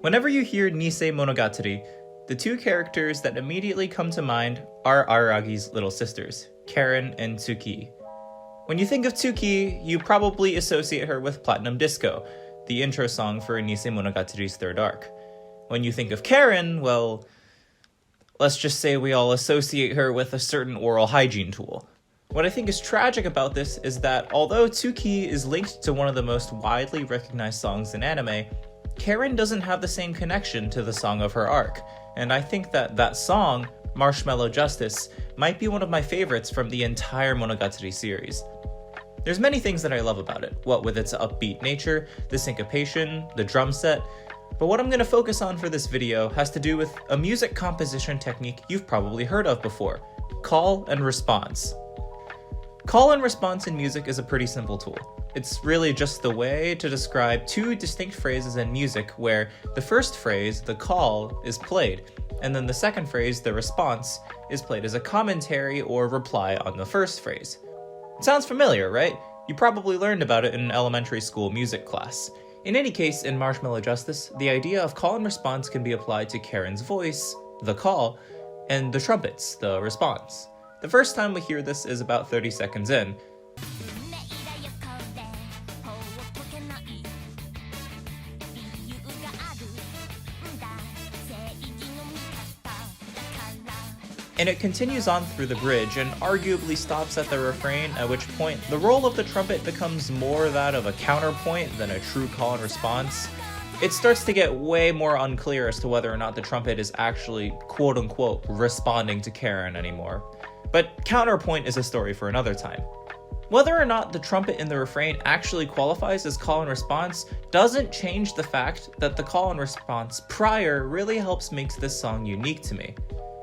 Whenever you hear Nisemonogatari, the two characters that immediately come to mind are Aragi's little sisters, Karen and Tsuki. When you think of Tsuki, you probably associate her with Platinum Disco, the intro song for Nisemonogatari's third arc. When you think of Karen, well, let's just say we all associate her with a certain oral hygiene tool. What I think is tragic about this is that although Tsuki is linked to one of the most widely recognized songs in anime, Karen doesn't have the same connection to the song of her arc, and I think that song, Marshmallow Justice, might be one of my favorites from the entire Monogatari series. There's many things that I love about it, what with its upbeat nature, the syncopation, the drum set, but what I'm going to focus on for this video has to do with a music composition technique you've probably heard of before, call and response. Call and response in music is a pretty simple tool. It's really just the way to describe two distinct phrases in music where the first phrase, the call, is played, and then the second phrase, the response, is played as a commentary or reply on the first phrase. It sounds familiar, right? You probably learned about it in an elementary school music class. In any case, in Marshmallow Justice, the idea of call and response can be applied to Karen's voice, the call, and the trumpets, the response. The first time we hear this is about 30 seconds in. And it continues on through the bridge and arguably stops at the refrain, at which point the role of the trumpet becomes more that of a counterpoint than a true call and response. It starts to get way more unclear as to whether or not the trumpet is actually quote-unquote responding to Karen anymore. But counterpoint is a story for another time. Whether or not the trumpet in the refrain actually qualifies as call and response doesn't change the fact that the call and response prior really helps make this song unique to me.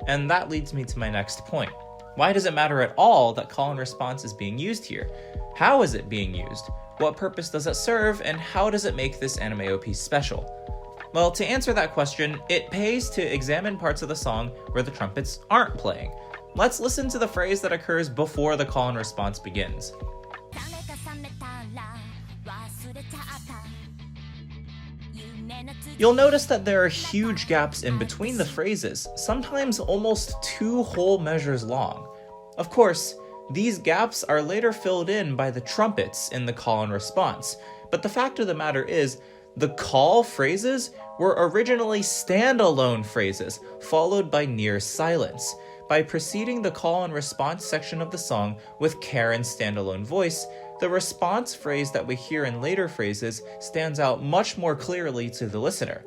And that leads me to my next point. Why does it matter at all that call and response is being used here? How is it being used? What purpose does it serve, and how does it make this anime OP special? Well, to answer that question, it pays to examine parts of the song where the trumpets aren't playing. Let's listen to the phrase that occurs before the call and response begins. You'll notice that there are huge gaps in between the phrases, sometimes almost 2 whole measures long. Of course, these gaps are later filled in by the trumpets in the call and response, but the fact of the matter is, the call phrases were originally standalone phrases, followed by near silence. By preceding the call and response section of the song with Karen's standalone voice, the response phrase that we hear in later phrases stands out much more clearly to the listener.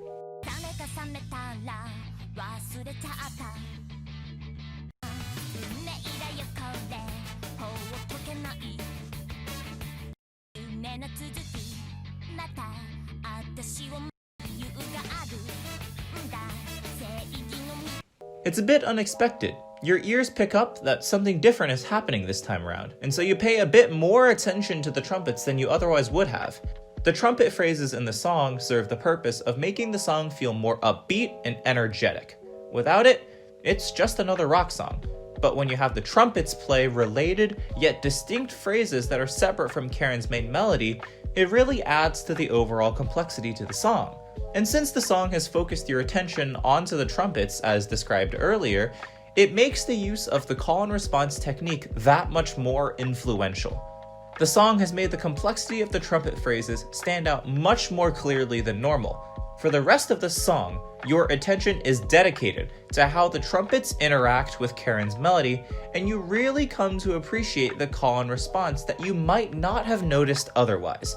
It's a bit unexpected. Your ears pick up that something different is happening this time around, and so you pay a bit more attention to the trumpets than you otherwise would have. The trumpet phrases in the song serve the purpose of making the song feel more upbeat and energetic. Without it, it's just another rock song. But when you have the trumpets play related yet distinct phrases that are separate from Karen's main melody, it really adds to the overall complexity to the song. And since the song has focused your attention onto the trumpets as described earlier, it makes the use of the call and response technique that much more influential. The song has made the complexity of the trumpet phrases stand out much more clearly than normal. For the rest of the song, your attention is dedicated to how the trumpets interact with Karen's melody, and you really come to appreciate the call and response that you might not have noticed otherwise.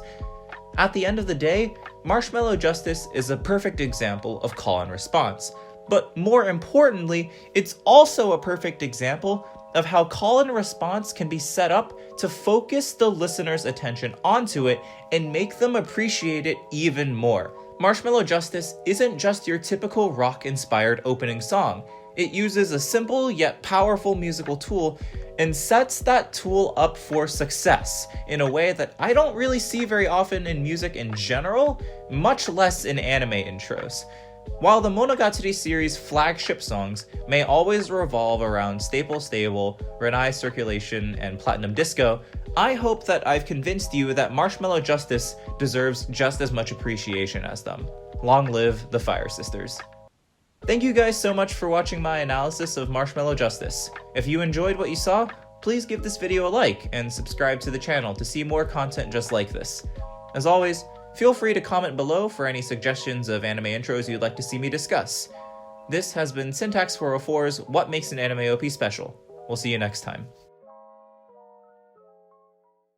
At the end of the day, Marshmallow Justice is a perfect example of call and response. But more importantly, it's also a perfect example of how call and response can be set up to focus the listener's attention onto it and make them appreciate it even more. Marshmallow Justice isn't just your typical rock-inspired opening song. It uses a simple yet powerful musical tool and sets that tool up for success in a way that I don't really see very often in music in general, much less in anime intros. While the Monogatari series flagship songs may always revolve around Staple Stable, Renai Circulation, and Platinum Disco, I hope that I've convinced you that Marshmallow Justice deserves just as much appreciation as them. Long live the Fire Sisters. Thank you guys so much for watching my analysis of Marshmallow Justice. If you enjoyed what you saw, please give this video a like and subscribe to the channel to see more content just like this. As always, feel free to comment below for any suggestions of anime intros you'd like to see me discuss. This has been Syntax404's What Makes an Anime OP Special. We'll see you next time.